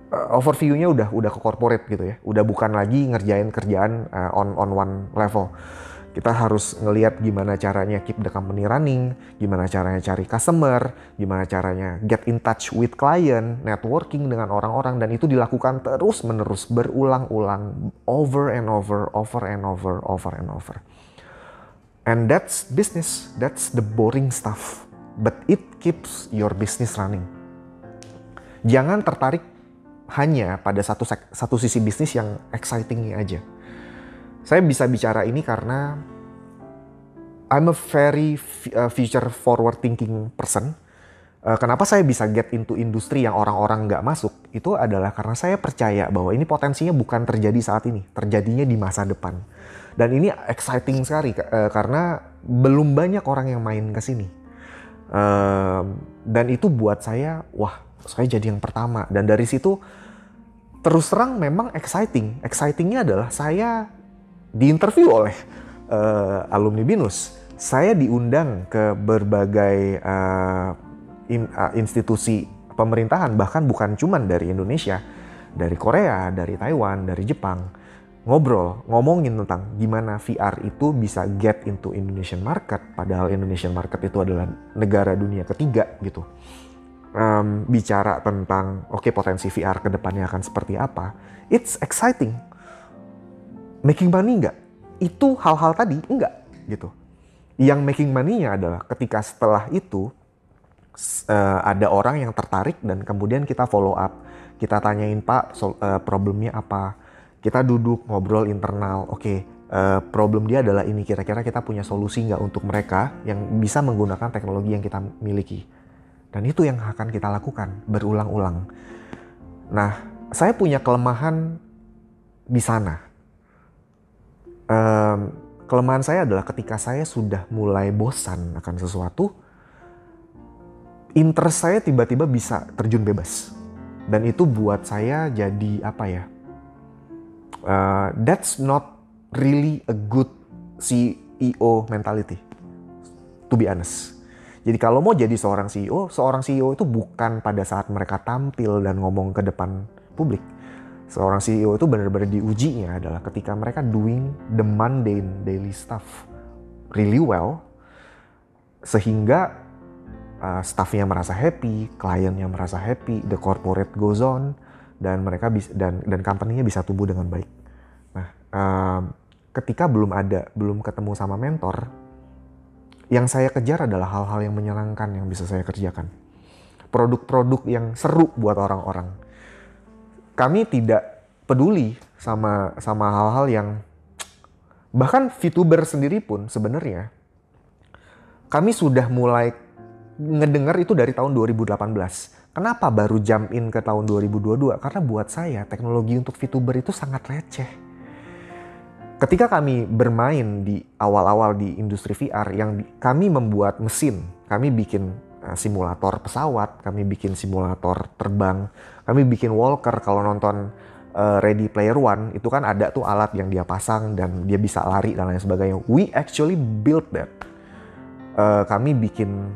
overview-nya udah ke corporate gitu ya. Udah bukan lagi ngerjain kerjaan on one level. Kita harus ngelihat gimana caranya keep the company running, gimana caranya cari customer, gimana caranya get in touch with client, networking dengan orang-orang, dan itu dilakukan terus-menerus berulang-ulang, over and over and over. And that's business, that's the boring stuff, but it keeps your business running. Jangan tertarik hanya pada satu sisi bisnis yang exciting aja. Saya bisa bicara ini karena I'm a very future forward thinking person. Kenapa saya bisa get into industri yang orang-orang nggak masuk? Itu adalah karena saya percaya bahwa ini potensinya bukan terjadi saat ini, terjadinya di masa depan. Dan ini exciting sekali karena belum banyak orang yang main ke sini. Dan itu buat saya, wah, saya jadi yang pertama. Dan dari situ terus terang memang exciting. Excitingnya adalah saya diinterview oleh alumni BINUS. Saya diundang ke berbagai institusi pemerintahan, bahkan bukan cuma dari Indonesia, dari Korea, dari Taiwan, dari Jepang, ngomongin tentang gimana VR itu bisa get into Indonesian market, padahal Indonesian market itu adalah negara dunia ketiga gitu. Bicara tentang potensi VR ke depannya akan seperti apa, it's exciting. Making money enggak? Itu hal-hal tadi enggak gitu. Yang making money-nya adalah ketika setelah itu ada orang yang tertarik dan kemudian kita follow up. Kita tanyain, Pak, problemnya apa? Kita duduk ngobrol internal. Problem dia adalah ini. Kira-kira kita punya solusi nggak untuk mereka yang bisa menggunakan teknologi yang kita miliki? Dan itu yang akan kita lakukan berulang-ulang. Nah, saya punya kelemahan di sana. Kelemahan saya adalah ketika saya sudah mulai bosan akan sesuatu, interest saya tiba-tiba bisa terjun bebas. Dan itu buat saya jadi That's not really a good CEO mentality, to be honest. Jadi kalau mau jadi seorang CEO itu bukan pada saat mereka tampil dan ngomong ke depan publik. Seorang CEO itu benar-benar diujinya adalah ketika mereka doing the mundane daily stuff really well, sehingga staffnya merasa happy, kliennya merasa happy, the corporate goes on, dan mereka dan company-nya bisa tumbuh dengan baik. Nah, ketika belum ketemu sama mentor, yang saya kejar adalah hal-hal yang menyenangkan yang bisa saya kerjakan. Produk-produk yang seru buat orang-orang. Kami tidak peduli sama hal-hal yang, bahkan VTuber sendiri pun sebenarnya kami sudah mulai ngedengar itu dari tahun 2018. Kenapa baru jump in ke tahun 2022? Karena buat saya teknologi untuk VTuber itu sangat receh. Ketika kami bermain di awal-awal di industri VR, yang kami membuat mesin, kami bikin simulator pesawat, kami bikin simulator terbang, kami bikin walker. Kalau nonton Ready Player One, itu kan ada tuh alat yang dia pasang dan dia bisa lari dan lain sebagainya. We actually built that. Kami bikin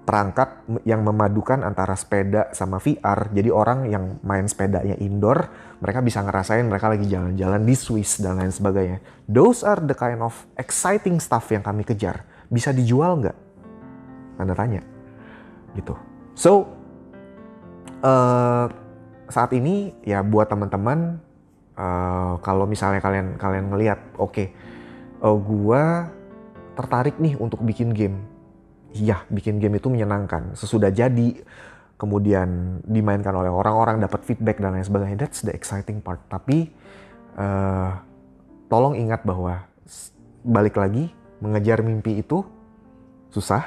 perangkat yang memadukan antara sepeda sama VR. Jadi orang yang main sepedanya indoor, mereka bisa ngerasain mereka lagi jalan-jalan di Swiss dan lain sebagainya. Those are the kind of exciting stuff yang kami kejar. Bisa dijual nggak? Tanda tanya. Gitu. So, saat ini ya buat teman-teman, kalau misalnya kalian ngelihat, gua tertarik nih untuk bikin game. Iya, bikin game itu menyenangkan. Sesudah jadi, kemudian dimainkan oleh orang-orang, dapat feedback dan lain sebagainya. That's the exciting part. Tapi tolong ingat bahwa balik lagi, mengejar mimpi itu susah.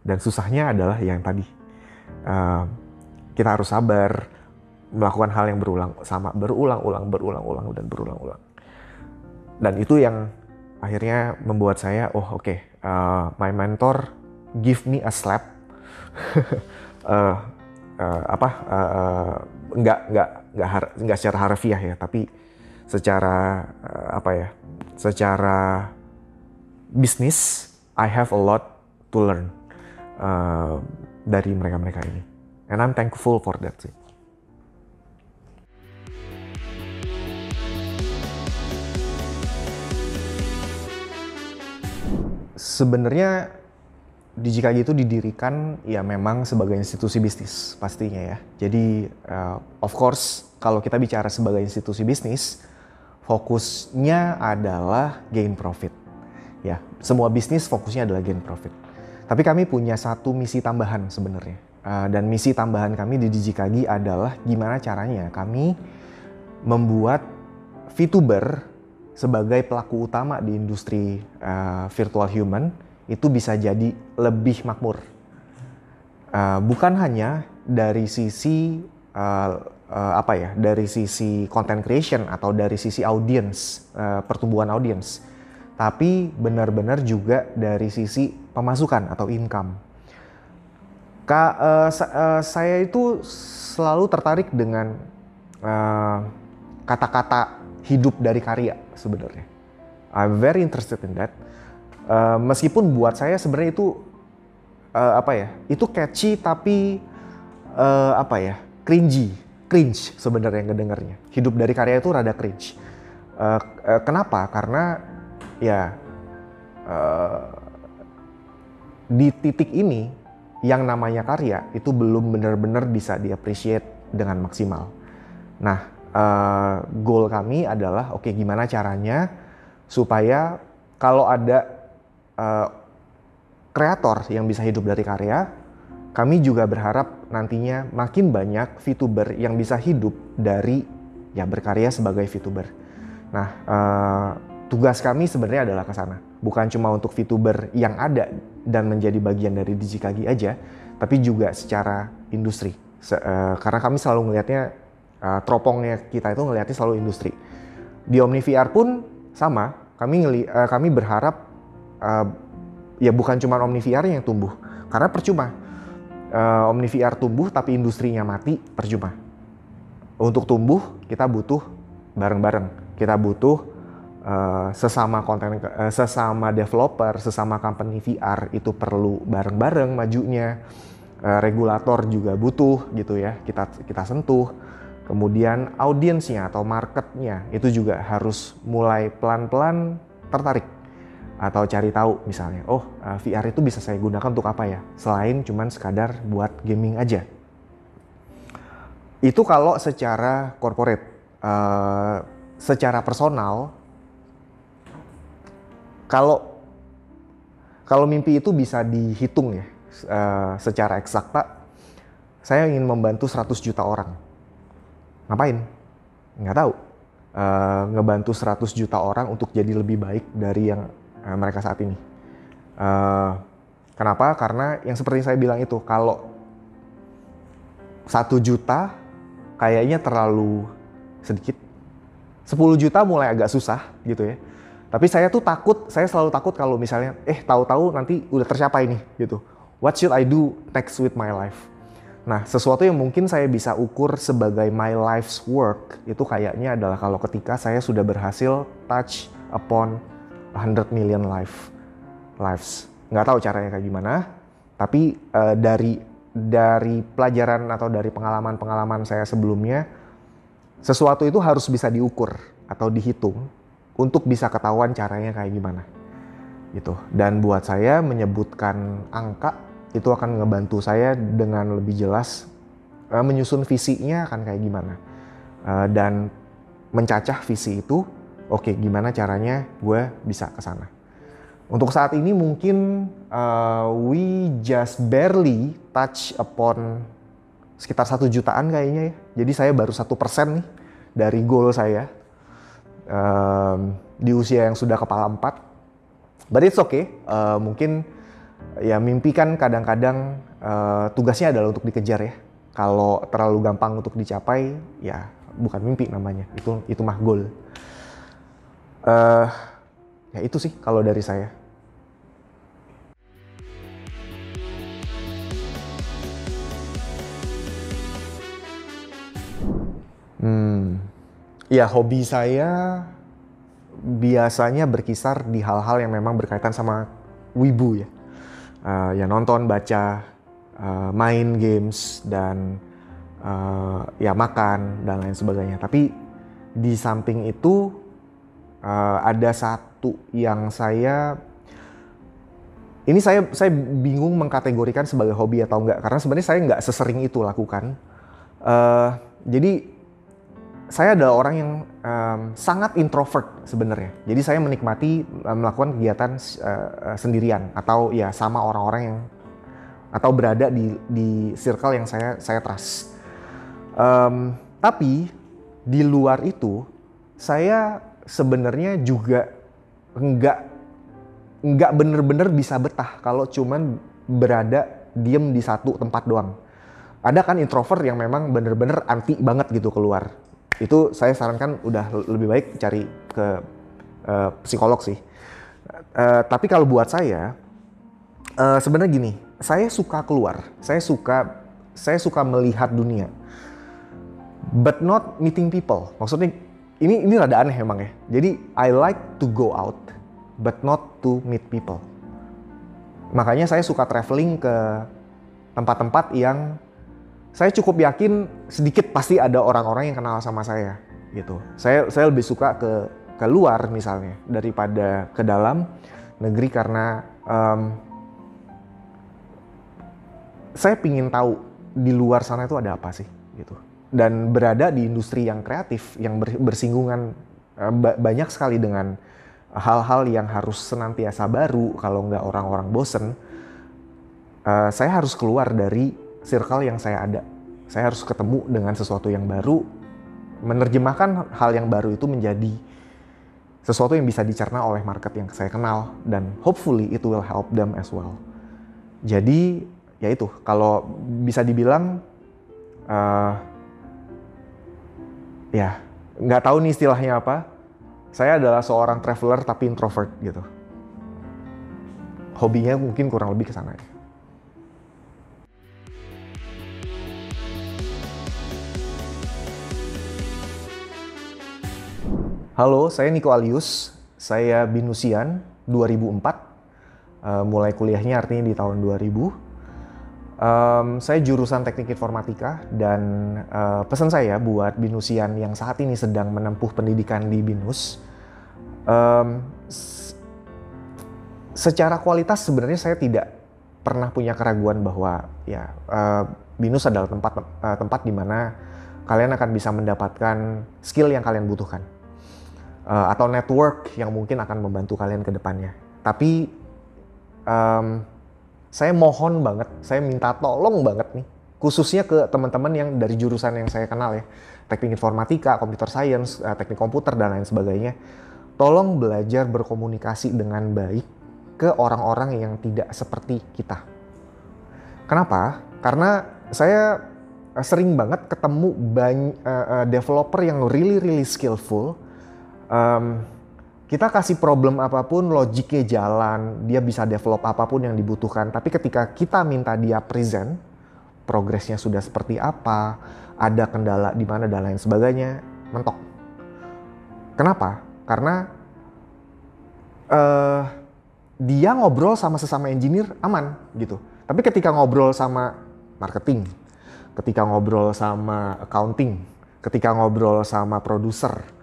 Dan susahnya adalah yang tadi. Kita harus sabar, melakukan hal yang berulang-ulang. Dan itu yang akhirnya membuat saya, my mentor give me a slap. Enggak secara harfiah ya, tapi secara secara bisnis, I have a lot to learn dari mereka ini, and I'm thankful for that sih. Sebenarnya DigiKG itu didirikan ya memang sebagai institusi bisnis pastinya ya. Jadi of course kalau kita bicara sebagai institusi bisnis, fokusnya adalah gain profit. Ya, semua bisnis fokusnya adalah gain profit. Tapi kami punya satu misi tambahan sebenarnya. Dan misi tambahan kami di DigiKG adalah gimana caranya kami membuat VTuber sebagai pelaku utama di industri virtual human itu bisa jadi lebih makmur. Bukan hanya dari sisi dari sisi content creation atau dari sisi audience, pertumbuhan audience, tapi benar-benar juga dari sisi pemasukan atau income. Saya itu selalu tertarik dengan kata-kata hidup dari karya sebenarnya. I'm very interested in that. Meskipun buat saya sebenarnya itu itu catchy tapi cringe sebenarnya ngedengarnya. Hidup dari karya itu rada cringe. Kenapa? Karena ya di titik ini yang namanya karya itu belum benar-benar bisa di-appreciate dengan maksimal. Nah, goal kami adalah gimana caranya supaya kalau ada kreator yang bisa hidup dari karya, kami juga berharap nantinya makin banyak VTuber yang bisa hidup dari berkarya sebagai VTuber. Nah, tugas kami sebenarnya adalah ke sana. Bukan cuma untuk VTuber yang ada dan menjadi bagian dari DigiKG aja, tapi juga secara industri. Karena kami selalu ngelihatnya, teropongnya kita itu ngelihatnya selalu industri. Di OmniVR pun sama, kami berharap bukan cuma OmniVR yang tumbuh, karena percuma OmniVR tumbuh tapi industrinya mati, percuma. Untuk tumbuh kita butuh bareng-bareng. Kita butuh sesama developer, sesama company VR itu perlu bareng-bareng majunya. Regulator juga butuh gitu ya, kita sentuh. Kemudian audiensnya atau marketnya itu juga harus mulai pelan-pelan tertarik atau cari tahu misalnya, VR itu bisa saya gunakan untuk apa ya, selain cuman sekadar buat gaming aja. Itu kalau secara corporate. Secara personal, kalau mimpi itu bisa dihitung ya, secara eksakta, saya ingin membantu 100 juta orang. Ngapain? Nggak tahu. Ngebantu 100 juta orang untuk jadi lebih baik dari yang mereka saat ini. Kenapa? Karena yang seperti saya bilang itu, kalau 1 juta kayaknya terlalu sedikit. 10 juta mulai agak susah gitu ya. Tapi saya selalu takut kalau misalnya, tahu-tahu nanti udah tercapai nih gitu. What should I do next with my life? Nah, sesuatu yang mungkin saya bisa ukur sebagai my life's work, itu kayaknya adalah kalau ketika saya sudah berhasil touch upon 100 million lives. Nggak tahu caranya kayak gimana, tapi dari pelajaran atau dari pengalaman saya sebelumnya, sesuatu itu harus bisa diukur atau dihitung untuk bisa ketahuan caranya kayak gimana gitu. Dan buat saya menyebutkan angka itu akan ngebantu saya dengan lebih jelas menyusun visinya akan kayak gimana, dan mencacah visi itu, gimana caranya gue bisa ke sana. Untuk saat ini mungkin we just barely touch upon sekitar 1 jutaan kayaknya ya. Jadi saya baru 1% nih dari goal saya di usia yang sudah kepala 4. But it's okay. Mungkin ya mimpi kan kadang-kadang tugasnya adalah untuk dikejar ya. Kalau terlalu gampang untuk dicapai ya bukan mimpi namanya. Itu mah goal. Ya itu sih kalau dari saya. Ya hobi saya biasanya berkisar di hal-hal yang memang berkaitan sama wibu ya. Ya nonton, baca, main games, dan ya makan dan lain sebagainya. Tapi di samping itu ada satu yang saya bingung mengkategorikan sebagai hobi atau enggak, karena sebenarnya saya nggak sesering itu lakukan. Jadi saya adalah orang yang sangat introvert sebenarnya. Jadi saya menikmati melakukan kegiatan sendirian atau ya sama orang-orang yang atau berada di circle yang saya trust. Tapi di luar itu saya sebenarnya juga nggak bener-bener bisa betah kalau cuman berada diem di satu tempat doang. Ada kan introvert yang memang bener-bener anti banget gitu keluar. Itu saya sarankan udah lebih baik cari ke psikolog sih. Tapi kalau buat saya sebenarnya gini, saya suka keluar, saya suka melihat dunia, but not meeting people. Maksudnya ini rada aneh emang ya. Jadi I like to go out, but not to meet people. Makanya saya suka traveling ke tempat-tempat yang saya cukup yakin sedikit pasti ada orang-orang yang kenal sama saya gitu. Saya lebih suka ke luar misalnya daripada ke dalam negeri karena saya pingin tahu di luar sana itu ada apa sih gitu. Dan berada di industri yang kreatif yang bersinggungan banyak sekali dengan hal-hal yang harus senantiasa baru, kalau nggak orang-orang bosen. Saya harus keluar dari circle yang saya ada. Saya harus ketemu dengan sesuatu yang baru, menerjemahkan hal yang baru itu menjadi sesuatu yang bisa dicerna oleh market yang saya kenal, dan hopefully it will help them as well. Jadi ya itu, kalau bisa dibilang ya nggak tahu nih istilahnya apa, saya adalah seorang traveler tapi introvert gitu. Hobinya mungkin kurang lebih ke sana ya. Halo, saya Niko Alius. Saya Binusian 2004. Mulai kuliahnya artinya di tahun 2000. Saya jurusan Teknik Informatika dan pesan saya buat Binusian yang saat ini sedang menempuh pendidikan di Binus. Secara kualitas sebenarnya saya tidak pernah punya keraguan bahwa Binus adalah tempat di mana kalian akan bisa mendapatkan skill yang kalian butuhkan. Atau network yang mungkin akan membantu kalian ke depannya. Tapi saya mohon banget, saya minta tolong banget nih, khususnya ke teman-teman yang dari jurusan yang saya kenal ya, teknik informatika, computer science, teknik komputer dan lain sebagainya. Tolong belajar berkomunikasi dengan baik ke orang-orang yang tidak seperti kita. Kenapa? Karena saya sering banget ketemu developer yang really skillful. Kita kasih problem apapun, logiknya jalan, dia bisa develop apapun yang dibutuhkan. Tapi ketika kita minta dia present, progresnya sudah seperti apa, ada kendala di mana dan lain sebagainya, mentok. Kenapa? Karena dia ngobrol sama sesama engineer aman gitu. Tapi ketika ngobrol sama marketing, ketika ngobrol sama accounting, ketika ngobrol sama produser,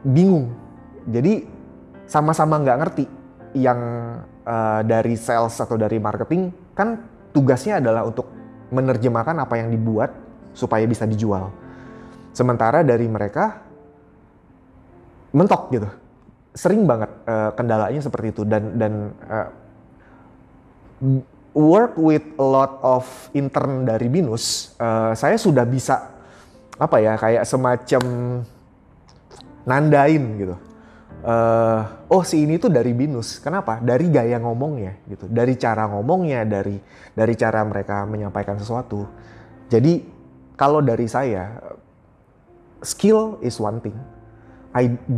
bingung. Jadi sama-sama nggak ngerti. Yang dari sales atau dari marketing kan tugasnya adalah untuk menerjemahkan apa yang dibuat supaya bisa dijual. Sementara dari mereka mentok gitu. Sering banget kendalanya seperti itu dan work with a lot of intern dari Binus, saya sudah bisa kayak semacam nandain gitu. Oh si ini tuh dari Binus. Kenapa? Dari gaya ngomongnya gitu. Dari cara ngomongnya, dari cara mereka menyampaikan sesuatu. Jadi kalau dari saya, skill is one thing.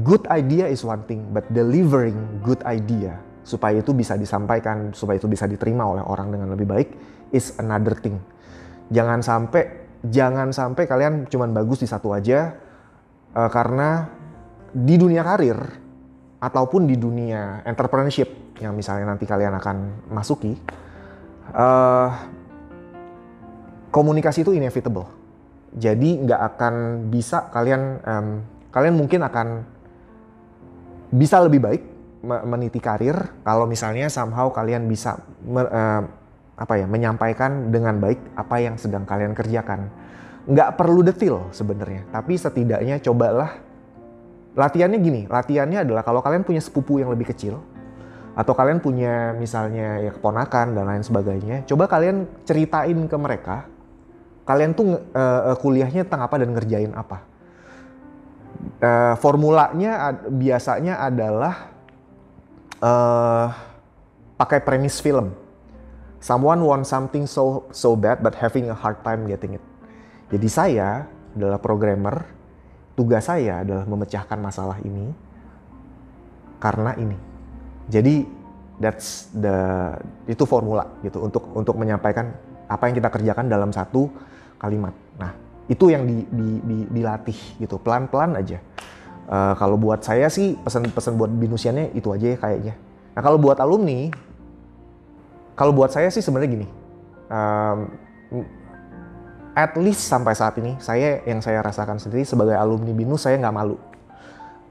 Good idea is one thing, but delivering good idea supaya itu bisa disampaikan, supaya itu bisa diterima oleh orang dengan lebih baik is another thing. Jangan sampai kalian cuman bagus di satu aja karena di dunia karir ataupun di dunia entrepreneurship yang misalnya nanti kalian akan masuki, komunikasi itu inevitable. Jadi nggak akan bisa kalian mungkin akan bisa lebih baik meniti karir kalau misalnya somehow kalian bisa menyampaikan dengan baik apa yang sedang kalian kerjakan. Nggak perlu detail sebenarnya, tapi setidaknya cobalah. Latihannya adalah kalau kalian punya sepupu yang lebih kecil atau kalian punya misalnya ya keponakan dan lain sebagainya, coba kalian ceritain ke mereka kalian tuh kuliahnya tentang apa dan ngerjain apa. Formulanya biasanya adalah pakai premis film. Someone wants something so bad but having a hard time getting it. Jadi saya adalah programmer. Tugas saya adalah memecahkan masalah ini karena ini. Jadi itu formula gitu untuk menyampaikan apa yang kita kerjakan dalam satu kalimat. Nah, itu yang dilatih gitu, pelan-pelan aja. Kalau buat saya sih pesan buat Binusiannya itu aja ya kayaknya. Nah, kalau buat alumni, kalau buat saya sih sebenarnya gini. At least sampai saat ini, yang saya rasakan sendiri sebagai alumni Binus, saya nggak malu.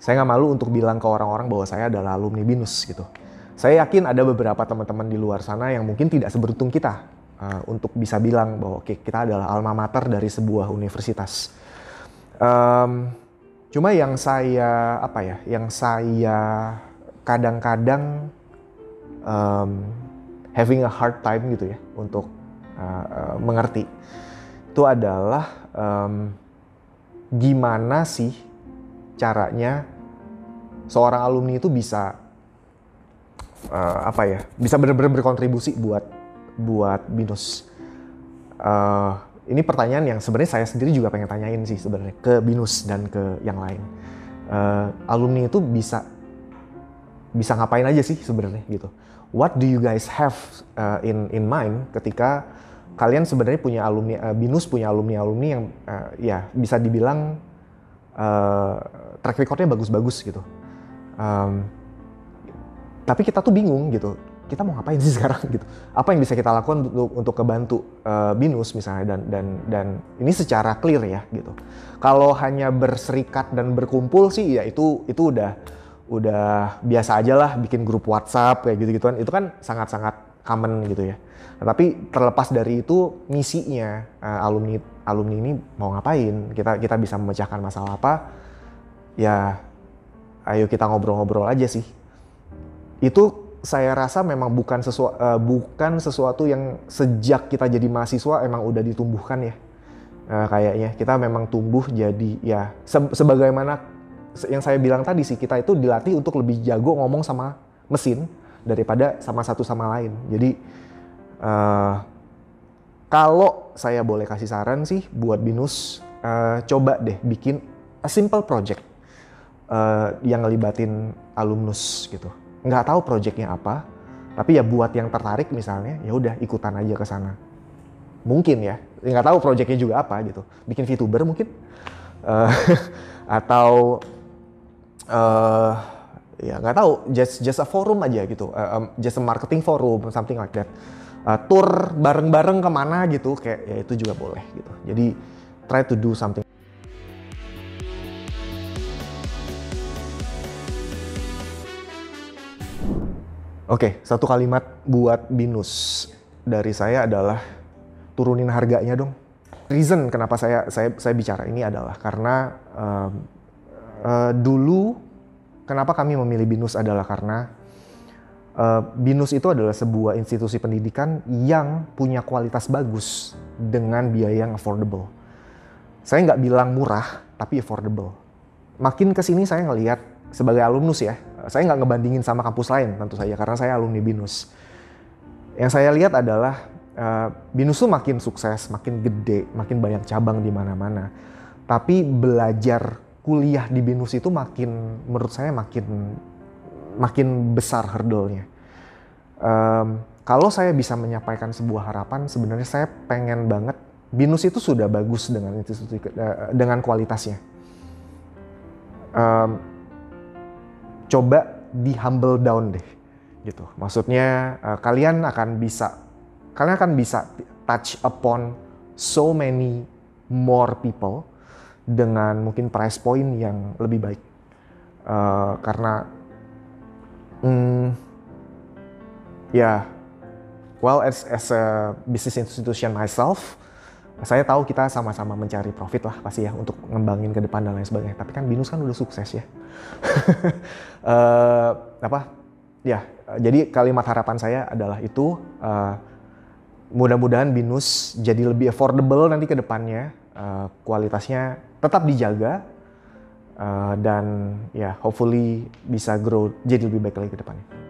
Saya nggak malu untuk bilang ke orang-orang bahwa saya adalah alumni Binus gitu. Saya yakin ada beberapa teman-teman di luar sana yang mungkin tidak seberuntung kita untuk bisa bilang bahwa oke, kita adalah alma mater dari sebuah universitas. Cuma yang saya kadang-kadang having a hard time gitu ya untuk mengerti. Itu adalah gimana sih caranya seorang alumni itu bisa bisa benar-benar berkontribusi buat Binus. Ini pertanyaan yang sebenarnya saya sendiri juga pengen tanyain sih sebenarnya ke Binus dan ke yang lain. Alumni itu bisa ngapain aja sih sebenarnya gitu. What do you guys have in mind ketika kalian sebenarnya punya alumni, Binus punya alumni yang ya bisa dibilang track recordnya bagus-bagus gitu. Tapi kita tuh bingung gitu, kita mau ngapain sih sekarang gitu? Apa yang bisa kita lakukan untuk kebantu BINUS misalnya dan ini secara clear ya gitu. Kalau hanya berserikat dan berkumpul sih ya itu udah biasa aja lah, bikin grup WhatsApp kayak gitu-gituan, itu kan sangat-sangat common gitu ya. Nah, tapi terlepas dari itu misinya alumni ini mau ngapain? Kita bisa memecahkan masalah apa? Ya ayo kita ngobrol-ngobrol aja sih. Itu saya rasa memang bukan sesuatu yang sejak kita jadi mahasiswa emang udah ditumbuhkan ya. Kayaknya kita memang tumbuh jadi ya sebagaimana yang saya bilang tadi sih, kita itu dilatih untuk lebih jago ngomong sama mesin daripada sama satu sama lain. Jadi kalau saya boleh kasih saran sih buat BINUS, coba deh bikin a simple project yang ngelibatin alumnus gitu. Nggak tahu projectnya apa, tapi ya buat yang tertarik misalnya, ya udah ikutan aja ke sana. Mungkin ya, nggak tahu projectnya juga apa gitu. Bikin VTuber mungkin, atau ya nggak tahu, just a forum aja gitu, just a marketing forum, something like that. Tour bareng-bareng kemana gitu, kayak ya itu juga boleh gitu. Jadi try to do something. Oke, satu kalimat buat BINUS dari saya adalah turunin harganya dong. Reason kenapa saya bicara ini adalah karena dulu kenapa kami memilih BINUS adalah karena BINUS itu adalah sebuah institusi pendidikan yang punya kualitas bagus dengan biaya yang affordable. Saya nggak bilang murah, tapi affordable. Makin kesini saya ngelihat sebagai alumnus ya, saya nggak ngebandingin sama kampus lain tentu saja karena saya alumni BINUS. Yang saya lihat adalah BINUS tuh makin sukses, makin gede, makin banyak cabang di mana-mana. Tapi belajar kuliah di BINUS itu menurut saya makin besar hurdle-nya. Kalau saya bisa menyampaikan sebuah harapan, sebenarnya saya pengen banget BINUS itu sudah bagus dengan kualitasnya. Coba di humble down deh, gitu. Maksudnya kalian akan bisa touch upon so many more people dengan mungkin price point yang lebih baik. Karena as a business institution myself, saya tahu kita sama-sama mencari profit lah pasti ya untuk ngembangin ke depan dan lain sebagainya. Tapi kan BINUS kan udah sukses ya. Jadi kalimat harapan saya adalah itu. Mudah-mudahan BINUS jadi lebih affordable nanti ke depannya. Kualitasnya tetap dijaga. Dan ya hopefully bisa grow jadi lebih baik lagi ke depannya.